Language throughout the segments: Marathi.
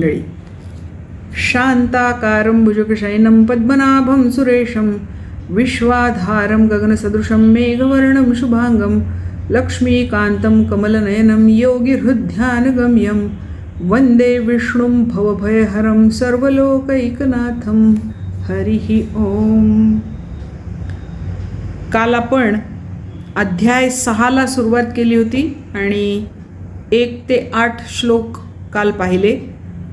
मंडळी. शांताकारं भुजगशयनं पद्मनाभं सुरेशं विश्वाधारं गगनसदृशं मेघवर्णं शुभांगं लक्ष्मीकान्तं कमलनयनं योगिहृद्ध्यानगम्यं वंदे विष्णुं भवभयहरं सर्वलोकैकनाथं. हरिः ओम. काल आपण अध्याय 6ला सुरुवात केली होती आणि 1 ते 8 श्लोक काल पाहिले.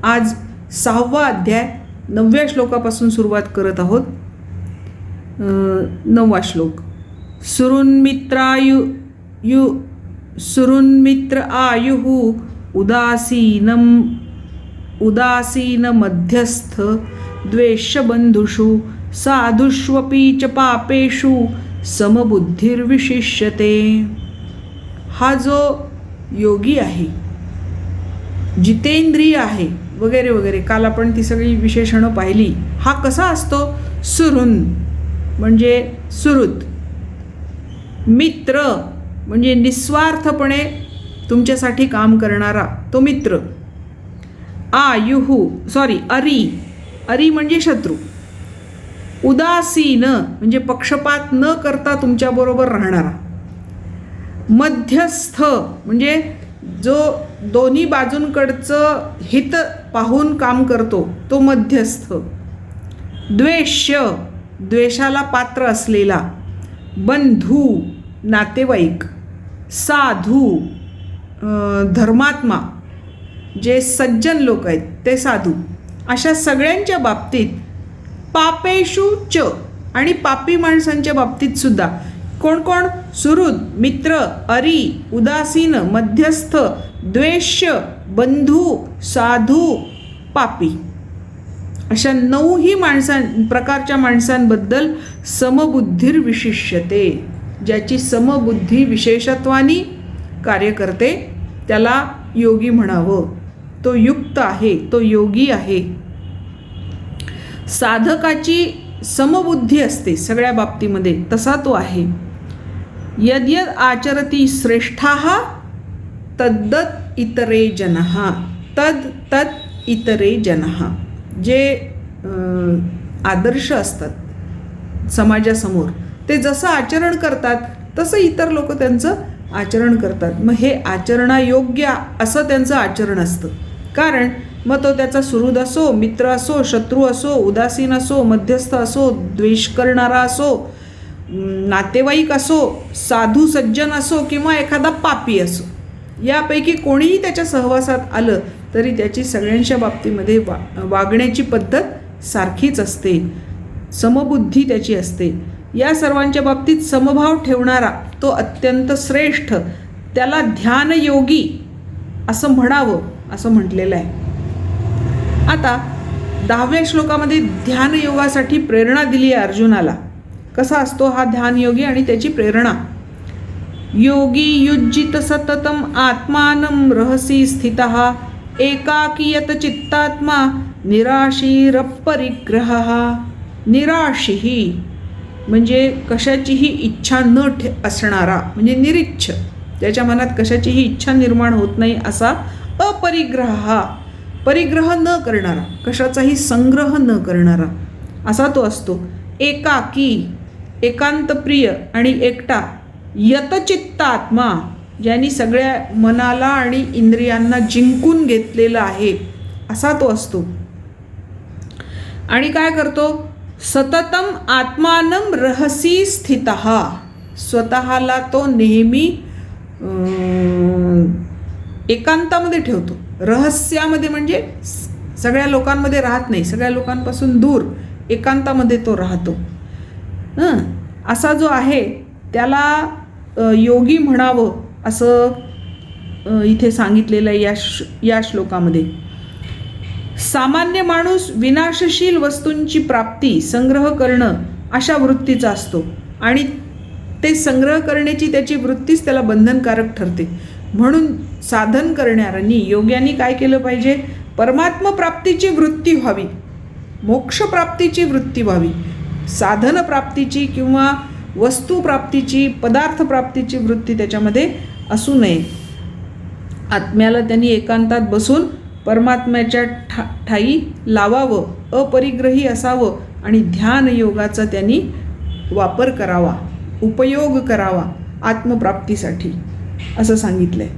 आज 6वा अध्याय 9व्या श्लोकापासून सुरुवात करत आहोत. 9वा श्लोक. सुरुन्मित्र आयुः उदासीन मध्यस्थ द्वेषबंधुषु साधुष्वपि च पापेषु समबुद्धिर्विशिष्यते. हा जो योगी आहे, जितेंद्रिय आहे वगैरे वगैरे, काल आपण ती सगळी विशेषणं पाहिली. हा कसा असतो? सुरुन म्हणजे सुहृद, मित्र म्हणजे निस्वार्थपणे तुमच्यासाठी काम करणारा तो मित्र. अरी म्हणजे शत्रू. उदासीन म्हणजे पक्षपात न करता तुमच्याबरोबर राहणारा. मध्यस्थ म्हणजे जो दोन्ही बाजूंकडचं हित पाहून काम करतो तो मध्यस्थ. द्वेषाला पात्र असलेला. बंधू नातेवाईक. साधू धर्मात्मा, जे सज्जन लोक आहेत ते साधू. अशा सगळ्यांच्या बाबतीत पापेषु च, आणि पापी माणसांच्या बाबतीत सुद्धा. कोण कोण? सुहृद, मित्र, अरी, उदासीन, मध्यस्थ, द्वेष्य, बंधू, साधू, पापी. अशा 9ही प्रकारच्या माणसांबद्दल समबुद्धिर्विशिष्यते. ज्याची समबुद्धी विशेषत्वानी कार्य करते त्याला योगी म्हणावं. तो युक्त आहे, तो योगी आहे. साधकाची समबुद्धी असते सगळ्या बाबतीमध्ये, तसा तो आहे. यद्यद आचरती श्रेष्ठाः तद्दत् इतरे जनः. तत् इतरे जनः. जे आदर्श असतात समाजासमोर, ते जसं आचरण करतात तसं इतर लोक त्यांचं आचरण करतात. मग हे आचरणायोग्य असं त्यांचं आचरण असतं. कारण मग तो त्याचा सुहृद असो, मित्र असो, शत्रू असो, उदासीन असो, मध्यस्थ असो, द्वेष करणारा असो, नातेवाईक असो, साधू सज्जन असो किंवा एखादा पापी असो, यापैकी कोणीही त्याच्या सहवासात आलं तरी त्याची सगळ्यांच्या बाबतीमध्ये वागण्याची पद्धत सारखीच असते. समबुद्धी त्याची असते. या सर्वांच्या बाबतीत समभाव ठेवणारा तो अत्यंत श्रेष्ठ, त्याला ध्यानयोगी असं म्हणावं असं म्हटलेलं आहे. आता 10व्या श्लोकामध्ये ध्यानयोगासाठी प्रेरणा दिली आहे अर्जुनाला. कसा असतो हा ध्यानयोगी आणि त्याची प्रेरणा? योगी युज्जित सततम आत्मानं रहसी स्थितः एकाकीयत चित्तात्मा निराशीरपरिग्रहः. निराशी म्हणजे कशाचीही इच्छा न असणारा, म्हणजे निरिच्छ, त्याच्या मनात कशाचीही इच्छा निर्माण होत नाही असा. अपरिग्रह, परिग्रह न करणारा, कशाचाही संग्रह न करणारा असा तो असतो. एकाकी, एकांतप्रिय आणि एकटा. यतचित्तात्मा, ज्यांनी सगळ्या मनाला आणि इंद्रियांना जिंकून घेतलेला आहे असा तो असतो. आणि काय करतो? सततम आत्मानं रहसी स्थितः. स्वतःला तो नेहमी एकांतामध्ये ठेवतो. रहस्यामध्ये म्हणजे सगळ्या लोकांमध्ये राहत नाही, सगळ्या लोकांपासून दूर एकांतामध्ये तो राहतो. असा जो आहे त्याला योगी म्हणावं असं इथे सांगितलेलं आहे या श्लोकामध्ये. सामान्य माणूस विनाशशील वस्तूंची प्राप्ती, संग्रह करणं अशा वृत्तीचा असतो आणि ते संग्रह करण्याची त्याची वृत्तीच त्याला बंधनकारक ठरते. म्हणून साधन करणाऱ्यांनी, योग्यांनी काय केलं पाहिजे? परमात्म प्राप्तीची वृत्ती व्हावी, मोक्षप्राप्तीची वृत्ती व्हावी. साधन प्राप्तीची किंवा वस्तुप्राप्तीची, पदार्थ प्राप्तीची वृत्ती त्याच्यामध्ये असू नये. आत्म्याला त्यांनी एकांतात बसून परमात्म्याच्या ठाई लावावं, अपरिग्रही असावं आणि ध्यान योगाचा त्यांनी वापर करावा, उपयोग करावा आत्मप्राप्तीसाठी असं सांगितलं आहे.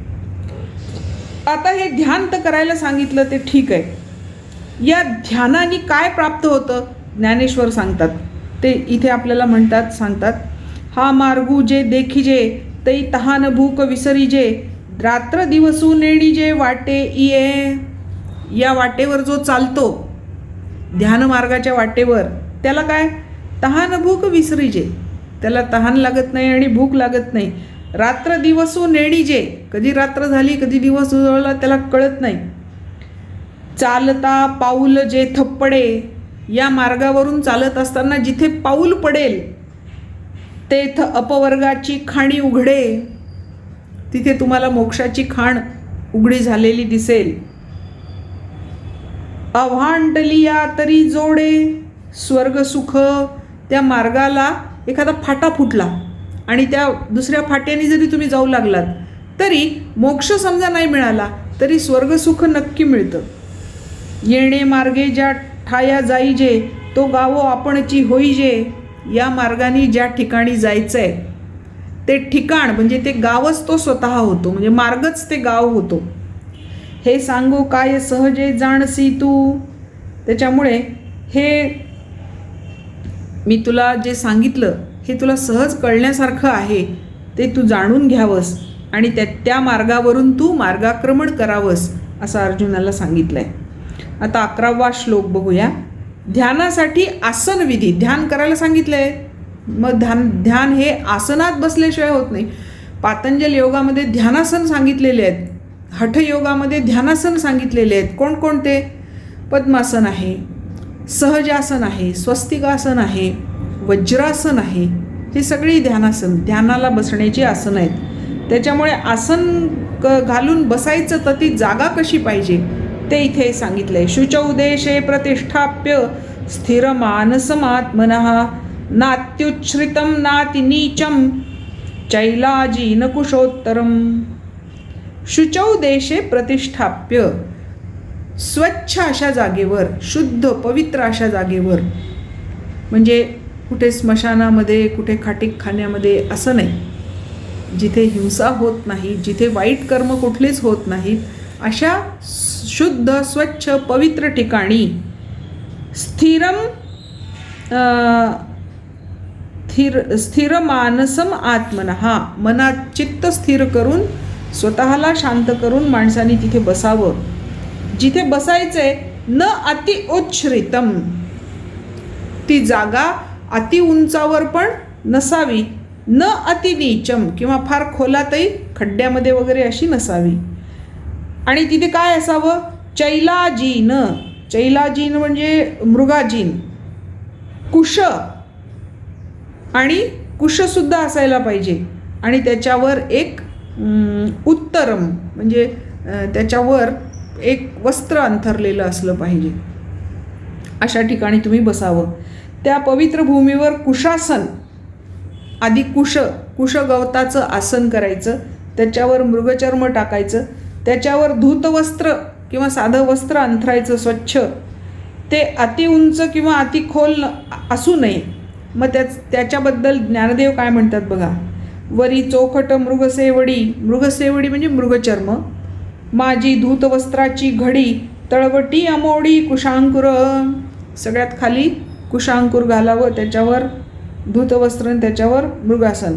आता हे ध्यान तर करायला सांगितलं ते ठीक आहे. या ध्यानाने काय प्राप्त होतं ज्ञानेश्वर सांगतात. ते इथे आपल्याला सांगतात, हा मार्गू जे देखिजे तै तहान भूक विसरीजे, रात्र दिवसू नेडीजे वाटे इये. या वाटेवर जो चालतो, ध्यान मार्गाच्या वाटेवर, त्याला काय तहान भूक विसरीजे, त्याला तहान लागत नाही आणि भूक लागत नाही. रात्र दिवसू नेडीजे, कधी रात्र झाली कधी दिवस उजळला त्याला कळत नाही. चालता पाऊल जे थप्पडे, या मार्गावरून चालत असताना जिथे पाऊल पडेल तेथ अपवर्गाची खाणी उघडे, तिथे तुम्हाला मोक्षाची खाण उघडी झालेली दिसेल. अव्हांटलिया तरी जोडे स्वर्ग सुख, त्या मार्गाला एखादा फाटा फुटला आणि त्या दुसऱ्या फाट्याने जरी तुम्ही जाऊ लागलात तरी मोक्ष समजा नाही मिळाला तरी स्वर्गसुख नक्की मिळतं. येणे मार्गे ज्या ठाया जाईजे, तो गावो आपणची होईजे. या मार्गाने ज्या ठिकाणी जायचं आहे ते ठिकाण म्हणजे ते गावच तो स्वतः होतो, म्हणजे मार्गच ते गाव होतो. हे सांगू काय सहजे जाणसी तू. त्याच्यामुळे हे मी तुला जे सांगितलं हे तुला सहज कळण्यासारखं आहे, ते तू जाणून घ्यावंस आणि त्या मार्गावरून तू मार्गाक्रमण करावंस असं अर्जुनाला सांगितलं आहे. आता 11वा श्लोक बघूया. ध्यानासाठी आसन विधी, ध्यान करायला सांगितलं आहे. मग ध्यान हे आसनात बसल्याशिवाय होत नाही. पातंजल योगामध्ये ध्यानासन सांगितलेले आहेत, हठयोगामध्ये ध्यानासन सांगितलेले आहेत. कोणकोणते? पद्मासन आहे, सहजासन आहे, स्वस्तिकासन आहे, वज्रासन आहे. हे सगळी ध्यानासन, ध्यानाला बसण्याची आसनं आहेत. त्याच्यामुळे आसन घालून बसायचं तर ती जागा कशी पाहिजे ते इथे सांगितलं आहे. शुचौ देशे प्रतिष्ठाप्य स्थिर मानसमात्मनः नात्युच्छ्रितं नाति नीचं चैलाजीन कुशोत्तरम. शुचौ देशे प्रतिष्ठाप्य, स्वच्छ अशा जागेवर, शुद्ध पवित्र अशा जागेवर, म्हणजे कुठे स्मशानामध्ये कुठे खाटीकखान्यामध्ये असं नाही, जिथे हिंसा होत नाही, जिथे वाईट कर्म कुठलेच होत नाहीत, अशा शुद्ध स्वच्छ पवित्र ठिकाणी स्थिर मानसम आत्मनः, मनात चित्त स्थिर करून स्वतःला शांत करून माणसाने तिथे बसावं. जिथे बसायचंय न अति उच्छ्रितम, ती जागा अति उंचावर पण नसावी, न अति नीचम किंवा फार खोलातही खड्ड्यामध्ये वगैरे अशी नसावी. आणि तिथे काय असावं? चैलाजीन, चैलाजीन म्हणजे मृगाजीन, कुश आणि कुशसुद्धा असायला पाहिजे. आणि त्याच्यावर एक उत्तरम म्हणजे त्याच्यावर एक वस्त्र अंथरलेलं असलं पाहिजे. अशा ठिकाणी तुम्ही बसावं. त्या पवित्र भूमीवर कुशासन, आधी कुश गवताचं आसन करायचं, त्याच्यावर मृगचर्म टाकायचं, त्याच्यावर धूतवस्त्र किंवा साधं वस्त्र अंथरायचं स्वच्छ. ते अति उंच किंवा अति खोल असू नये. मग त्याच्याबद्दल ज्ञानदेव काय म्हणतात बघा. वरी चोखट मृगसेवडी, मृगसेवडी म्हणजे मृगचर्म, माझी धूतवस्त्राची घडी, तळवटी अमोडी कुशांकुर, सगळ्यात खाली कुशांकुर घालावं, त्याच्यावर धूतवस्त्र, त्याच्यावर मृगासन.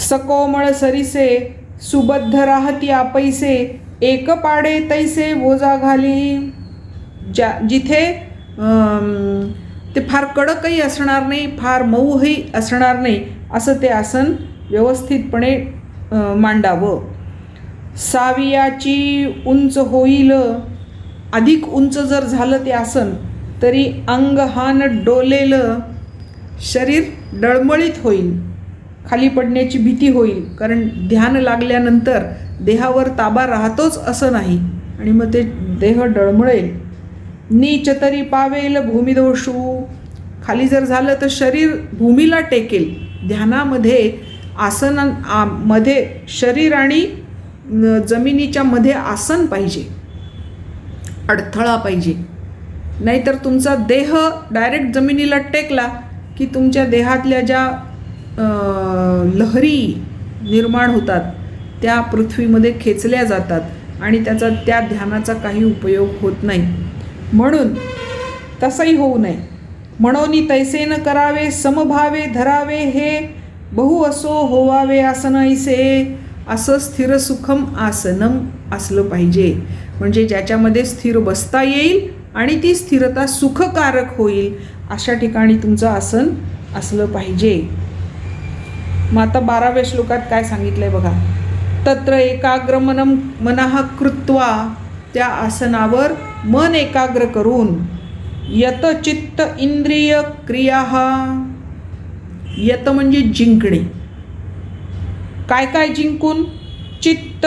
सकोमळ सरिसे सुबद्ध राहती आपैसे, एक पाडे तैसे ओझा घाली. जिथे ते फार कडकही असणार नाही, फार मऊही असणार नाही, असं ते आसन व्यवस्थितपणे मांडावं. सावियाची उंच होईल, अधिक उंच जर झालं ते आसन तरी अंगहान डोलेल, शरीर डळमळीत होईल, खाली पडण्याची भीती होईल. कारण ध्यान लागल्यानंतर देहावर ताबा राहतोच असं नाही आणि मग ते देह डळमळेल. नीच तरी पावेल भूमिदोषू, खाली जर झालं तर शरीर भूमीला टेकेल. ध्यानामध्ये आसनामध्ये शरीर आणि जमिनीच्या मध्ये आसन पाहिजे, अडथळा पाहिजे. नाहीतर तुमचा देह डायरेक्ट जमिनीला टेकला की तुमच्या देहातल्या ज्या लहरी निर्माण होतात त्या पृथ्वीमध्ये खेचल्या जातात आणि त्या ध्यानाचा काही उपयोग होत नाही. म्हणून तसंही होऊ नये. म्हणून तैसे न करावे, समभावे धरावे, हे बहु असो होवावे आसन ऐसे. असं स्थिर सुखम आसनम असलं पाहिजे. म्हणजे ज्याच्यामध्ये स्थिर बसता येईल आणि ती स्थिरता सुखकारक होईल अशा ठिकाणी तुमचं आसन असलं पाहिजे. मग आता 12व्या श्लोकात काय सांगितलंय बघा. तत्र एकाग्र मनः कृत्वा, त्या आसनावर मन एकाग्र करून, यत चित्त इंद्रिय क्रिया. यत म्हणजे जिंकणे. काय काय जिंकून? चित्त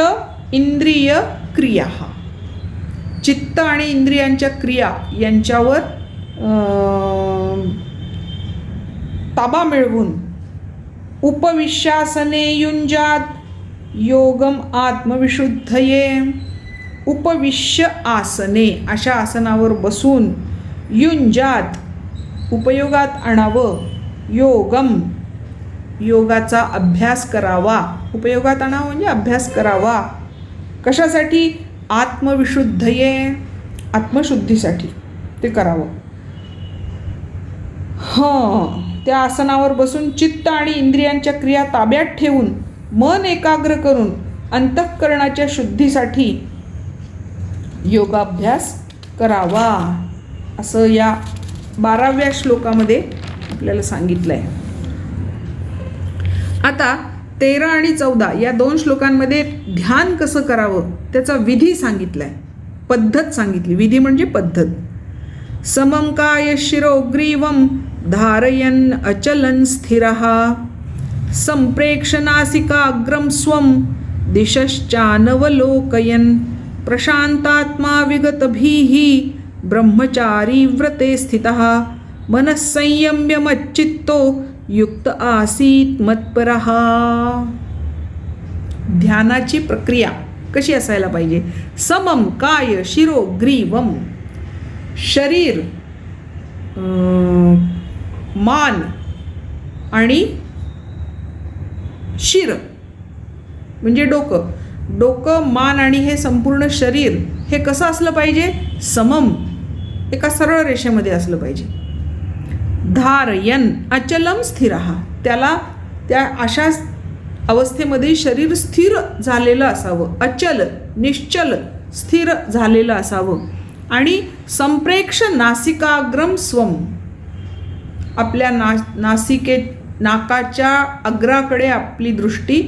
इंद्रिय क्रिया. चित्त आणि इंद्रियांच्या क्रिया यांच्यावर ताबा मिळवून, उपविश्यासने युंजात योगम आत्मविशुद्धये. उपविश्य आसने, अशा आसनावर बसून, युंजात उपयोगात आणावं, योगम योगाचा अभ्यास करावा. उपयोगात आणावा म्हणजे अभ्यास करावा. कशासाठी? आत्मविशुद्धये, आत्मशुद्धीसाठी ते करावं. त्या आसनावर बसून चित्त आणि इंद्रियांच्या क्रिया ताब्यात ठेवून, मन एकाग्र करून अंतःकरणाच्या शुद्धीसाठी योगाभ्यास करावा, असं या 12व्या श्लोकामध्ये आपल्याला सांगितलं आहे. आता 13 आणि 14 या 2 श्लोकांमध्ये ध्यान कसं करावं त्याचा विधी सांगितला आहे, पद्धत सांगितली. विधी म्हणजे पद्धत. समं काय शिरोग्रीवं धारयन् अचलन् स्थिरः, संप्रेक्ष्य नासिकाग्रं स्वं दिशश्चानवलोकयन्, प्रशान्तात्मा विगतभीः ब्रह्मचारी व्रते स्थितः, मनः संयम्य मच्चित्तो युक्त आसीत मत्परः. ध्यानाची प्रक्रिया कशी असायला पाहिजे? समम काय शिरो ग्रीवम, शरीर, मान आणि शिर म्हणजे डोकं. डोकं, मान आणि हे संपूर्ण शरीर हे कसं असलं पाहिजे? समम, एका सरळ रेषेमध्ये असलं पाहिजे. धारयन अचलम स्थिरः, त्याला त्या अशा अवस्थेमध्ये शरीर स्थिर झालेलं असावं. अचल, निश्चल, स्थिर झालेलं असावं. आणि संप्रेक्ष नासिकाग्रम स्वम, आपल्या नाकाच्या अग्राकडे आपली दृष्टी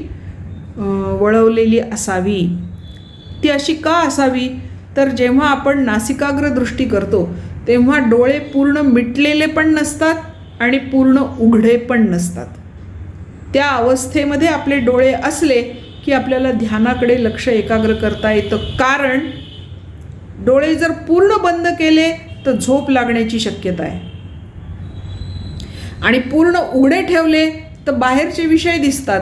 वळवलेली असावी. ती अशी का असावी? तर जेव्हा आपण नासिकाग्र दृष्टी करतो तेव्हा डोळे पूर्ण मिटलेले पण नसतात आणि पूर्ण उघडे पण नसतात. त्या अवस्थेमध्ये आपले डोळे असले की आपल्याला ध्यानाकडे लक्ष एकाग्र करता येतं. कारण डोळे जर पूर्ण बंद केले तर झोप लागण्याची शक्यता आहे, आणि पूर्ण उघडे ठेवले तर बाहेरचे विषय दिसतात.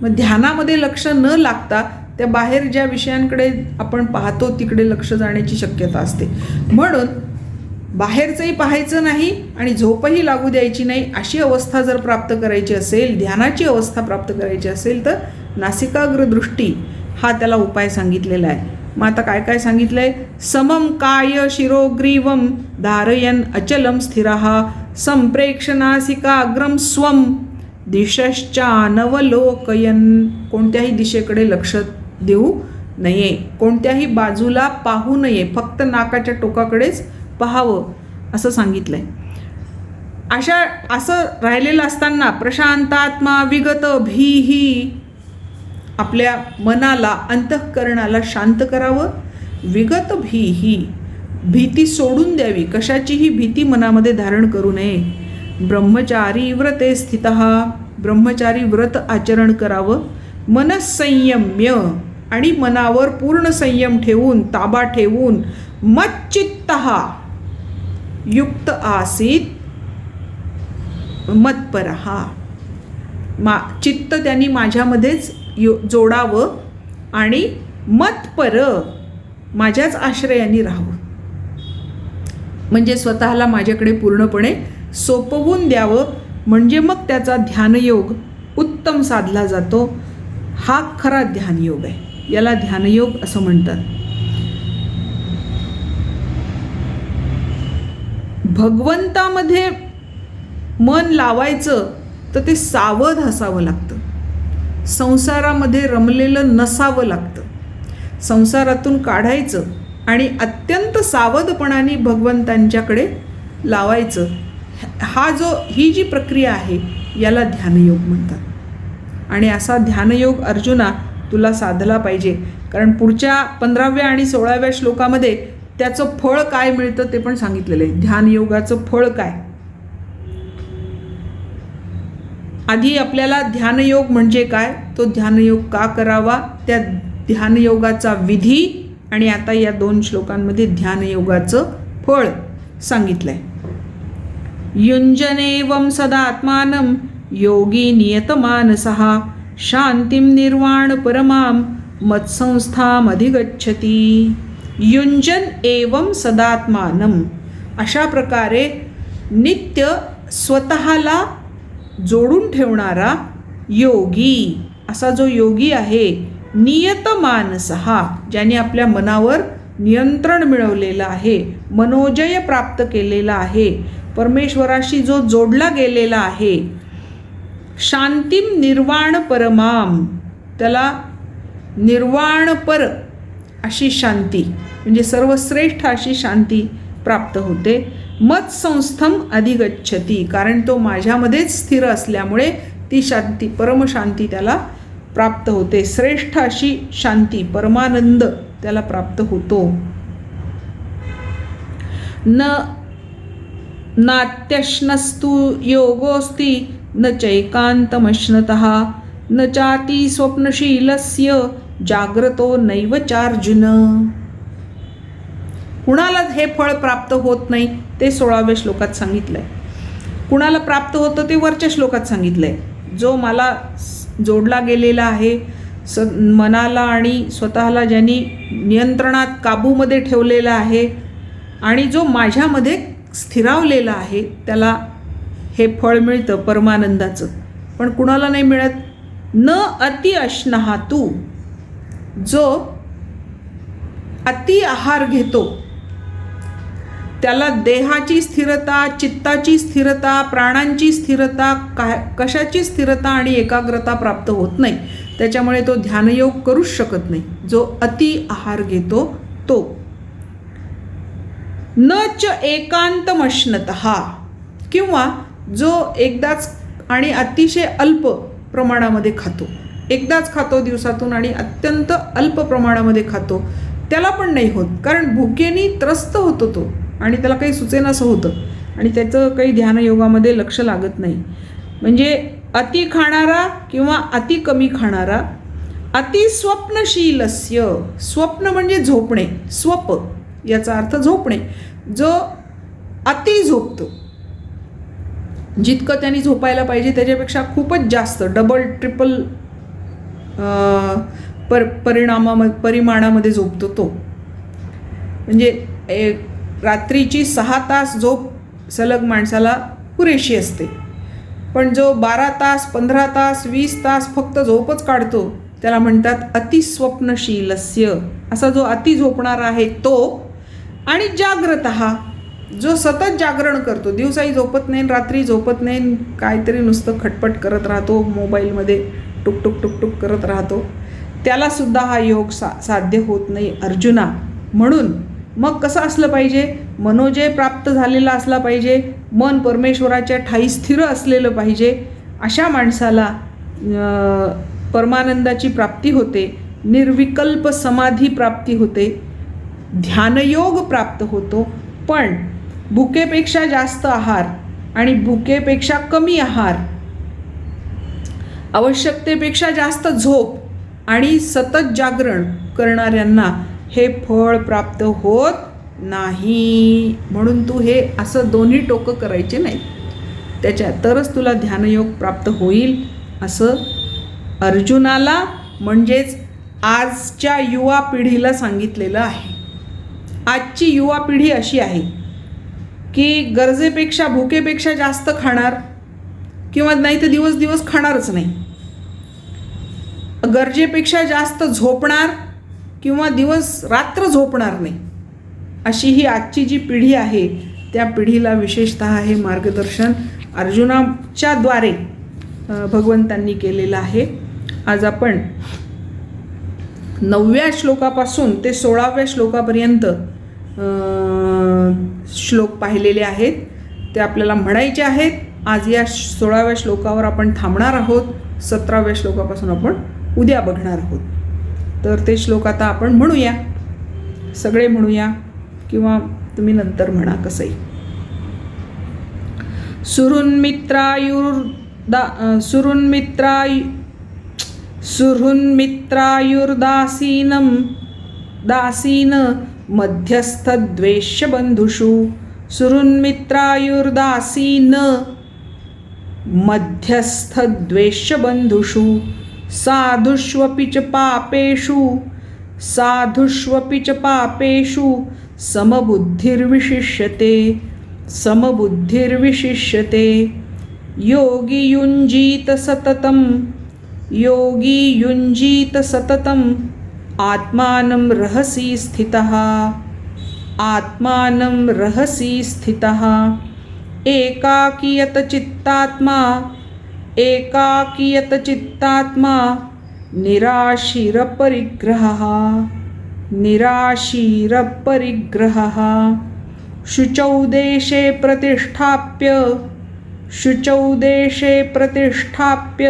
मग ध्यानामध्ये लक्ष न लागता त्या बाहेर ज्या विषयांकडे आपण पाहतो तिकडे लक्ष जाण्याची शक्यता असते. म्हणून बाहेरचंही पाहायचं नाही आणि झोपही लागू द्यायची नाही. अशी अवस्था जर प्राप्त करायची असेल, ध्यानाची अवस्था प्राप्त करायची असेल तर नासिकाग्र दृष्टी हा त्याला उपाय सांगितलेला आहे. मग आता काय काय सांगितलं आहे? समम काय शिरोग्रीवम धारयन अचलम स्थिरः, संप्रेक्ष्य नासिकाग्रम स्वम दिशश्चानवलोकयन, कोणत्याही दिशेकडे लक्ष देऊ नये, कोणत्याही बाजूला पाहू नये, फक्त नाकाच्या टोकाकडेच पाहावं असं सांगितलंय. असं राहिलेलं असताना प्रशांतात्मा विगत भीही, आपल्या मनाला, अंतःकरणाला शांत करावं. विगत भीही, भीती सोडून द्यावी, कशाचीही भीती मनामध्ये धारण करू नये. ब्रह्मचारी व्रते स्थितः, ब्रह्मचारी व्रत आचरण करावं. मनसंयम्य, आणि मनावर पूर्ण संयम ठेवून, ताबा ठेवून, मच्चित्तः युक्त आसीत मत्परः, चित्त त्यांनी माझ्यामध्येच जोडावं आणि मतपर माझ्याच आश्रयाने राहावं, म्हणजे स्वतःला माझ्याकडे पूर्णपणे सोपवून द्यावं, म्हणजे मग त्याचा ध्यानयोग उत्तम साधला जातो. हा खरा ध्यानयोग आहे, याला ध्यानयोग असं म्हणतात. भगवंतामध्ये मन लावायचं तर ते सावध असावं लागतं, संसारामध्ये रमलेलं नसावं लागतं. संसारातून काढायचं आणि अत्यंत सावधपणाने भगवंतांच्याकडे लावायचं. ही जी प्रक्रिया आहे याला ध्यानयोग म्हणतात. आणि असा ध्यानयोग अर्जुना तुला साधला पाहिजे, कारण पुढच्या 15व्या आणि 16व्या श्लोकामध्ये त्याचं फळ काय मिळतं ते पण सांगितलेलं आहे. ध्यानयोगाचं फळ काय. आधी आपल्याला ध्यानयोग म्हणजे काय, तो ध्यानयोग का करावा, त्या ध्यानयोगाचा विधी, आणि आता या 2 श्लोकांमध्ये ध्यानयोगाचं फळ सांगितलंय. युञ्जनेवं सदात्मानं योगी नियतमानसः शांतिं निर्वाण परमां मत्संस्थामधिगच्छति. युञ्जन एवं सदात्मानं, अशा प्रकारे नित्य स्वतःला जोडून ठेवणारा योगी, असा जो योगी आहे, नियतमानसः, ज्याने आपल्या मनावर नियंत्रण मिळवलेलं आहे, मनोजय प्राप्त केलेला आहे, परमेश्वराशी जो जोडला गेलेला आहे. शांतिम निर्वाण परमाम, त्याला निर्वाणपर अशी शांती, म्हणजे सर्वश्रेष्ठ अशी शांती प्राप्त होते. मत्संस्थम अधिगच्छति, कारण तो माझ्यामध्येच स्थिर असल्यामुळे ती शांती, परमशांती त्याला प्राप्त होते. श्रेष्ठ अशी शांती, परमानंद त्याला प्राप्त होतो. नात्यश्नस्तु योगोस्ति न चैकान्तमश्नतः न चाति स्वप्नशीलस्य जाग्रतो नैव चार्जुन. कुणाला हे फळ प्राप्त होत नाही ते 16व्या श्लोकात सांगितलंय. कुणाला प्राप्त होतं ते वरच्या श्लोकात सांगितलंय. जो मला जोडला गेलेला आहे, मनाला आणि स्वतःला ज्यांनी नियंत्रणात काबूमध्ये ठेवलेला आहे आणि जो माझ्यामध्ये स्थिरावलेला आहे, त्याला हे फळ मिळतं परमानंदाचं. पण कुणाला नाही मिळत. न अति अश्नहातु, जो अति आहार घेतो त्याला देहाची स्थिरता, चित्ताची स्थिरता, प्राणांची स्थिरता, कशाची स्थिरता आणि एकाग्रता प्राप्त होत नाही. त्याच्यामुळे तो ध्यानयोग करूच शकत नाही, जो अति आहार घेतो तो. न च एकांतमश्नतः, किंवा जो एकदाच आणि अतिशय अल्प प्रमाणामध्ये खातो, एकदाच खातो दिवसातून आणि अत्यंत अल्प प्रमाणामध्ये खातो, त्याला पण नाही होत. कारण भुकेने त्रस्त होतो तो आणि त्याला काही सुचेनासं होतं आणि त्याचं काही ध्यानयोगामध्ये लक्ष लागत नाही. म्हणजे अति खाणारा किंवा अति कमी खाणारा. अतिस्वप्नशीलस्य, स्वप्न म्हणजे झोपणे, स्वप याचा अर्थ झोपणे. जो अति झोपतो, जितकं त्यांनी झोपायला पाहिजे त्याच्यापेक्षा खूपच जास्त, डबल ट्रिपल परिमाणामध्ये झोपतो तो. म्हणजे रात्रीची 6 तास झोप सलग माणसाला पुरेशी असते, पण जो 12 तास 15 तास 20 तास फक्त झोपच काढतो त्याला म्हणतात अतिस्वप्नशीलस्य. असा जो अति झोपणारा आहे तो. आणि जाग्रतः, जो सतत जागरण करतो, दिवसाही झोपत नाही, रात्री झोपत नाही, काहीतरी नुसतं खटपट करत राहतो, मोबाईलमध्ये टुकटुक टुकटुक करत राहतो, त्यालासुद्धा हा योग साध्य होत नाही अर्जुना. म्हणून मग कसं असलं पाहिजे, मनोजय प्राप्त झालेला असला पाहिजे, मन परमेश्वराच्या ठाई स्थिर असलेलं पाहिजे. अशा माणसाला परमानंदाची प्राप्ती होते, निर्विकल्प समाधी प्राप्ती होते, ध्यानयोग प्राप्त होतो. पण भुकेपेक्षा जास्त आहार आणि भुकेपेक्षा कमी आहार, आवश्यकतेपेक्षा जास्त झोप आणि सतत जागरण करणाऱ्यांना हे फळ प्राप्त होत नाही. म्हणून तू हे असं दोन्ही टोकं करायचे नाही, तरच तुला ध्यानयोग प्राप्त होईल. असं अर्जुनाला म्हणजेच आजच्या युवा पिढीला सांगितलेलं आहे. आजची युवा पिढी अशी आहे की गरजेपेक्षा भुकेपेक्षा जास्त खाणार किंवा नाही तर दिवस दिवस खाणारच नाही. गरजेपेक्षा जास्त झोपणार किंवा दिवस रात्र झोपणार नाही. अशी ही आजची जी पिढी आहे त्या पिढीला विशेषतः हे मार्गदर्शन अर्जुनाच्या द्वारे भगवंतांनी केलेलं आहे. आज आपण 9व्या श्लोकापासून ते 16व्या श्लोकापर्यंत श्लोक पाहिलेले आहेत. ते आपल्याला म्हणायचे आहेत. आज या 16व्या श्लोकावर आपण थांबणार आहोत. 17व्या श्लोकापासून आपण उद्या बघणार आहोत. तर ते श्लोक आता आपण म्हणूया, सगळे म्हणूया किंवा तुम्ही नंतर म्हणा कसंही. दासीन मध्यस्थद्वेष्यबन्धुषु सुहृन्मित्रायुर्दासीन मध्यस्थद्वेष्यबन्धुषु साधुष्वपि च पापेषु समबुद्धिर्विशिष्यते. योगी युञ्जीत सततम् आत्मानं रहसि स्थितः एकाकीयत चित्तात्मा निराशीरपरिग्रहः शुचौ देशे प्रतिष्ठाप्य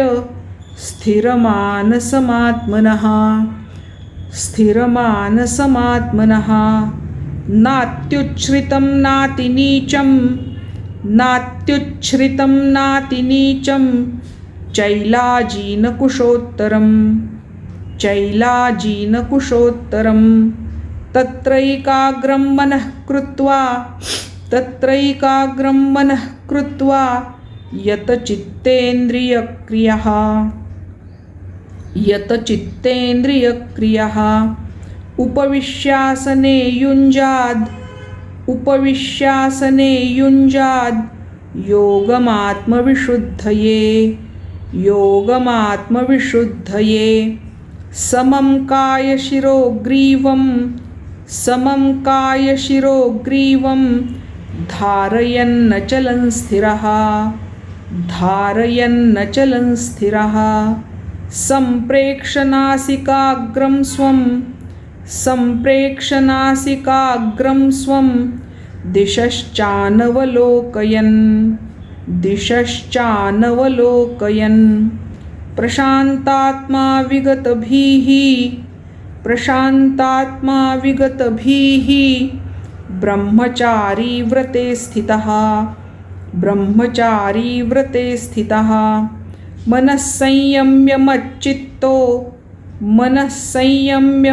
स्थिरमानसमात्मनः नात्युच्छ्रितं नाति नीचं चैलाजीनकुशोत्तरं तत्रैकाग्रं मनः कृत्वा यतचित्तेन्द्रियक्रियः उपविश्यासने युञ्जाद् योगमात्मविशुद्धये समं कायशिरोग्रीवं धारयन्नचलं स्थिरः सम्प्रेक्षनासिकाग्रं स्वं दिशश्चानवलोकयन् प्रशान्तात्मा विगतभिः ब्रह्मचारी व्रते स्थितः मनः संयम्य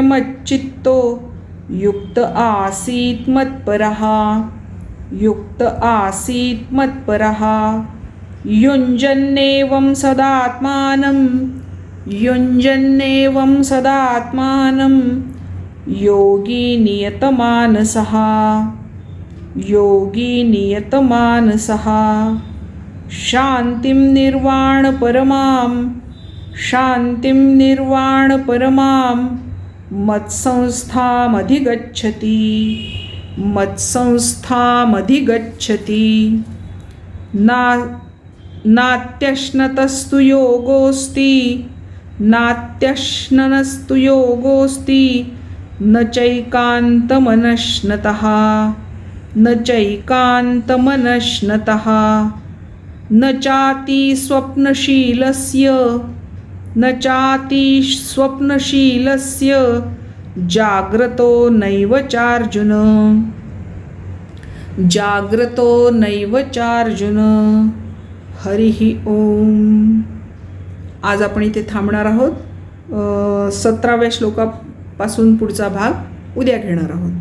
मच्चित्तो युक्त आसीत् मत्परः युञ्जन्नेवं सदात्मानं योगी नियतमानसः शान्तिं निर्वाणपरमां मत्संस्थामधिगच्छति नात्यश्नतस्तु योगोऽस्ति न चैकान्तमनश्नतः न चाति स्वप्नशीलस्य जाग्रतो नैव चार्जुन. हरिः ओम. आज आपण इथे थांबणार आहोत. 17व्या श्लोकापासून पुढचा भाग उद्या घेणार आहोत.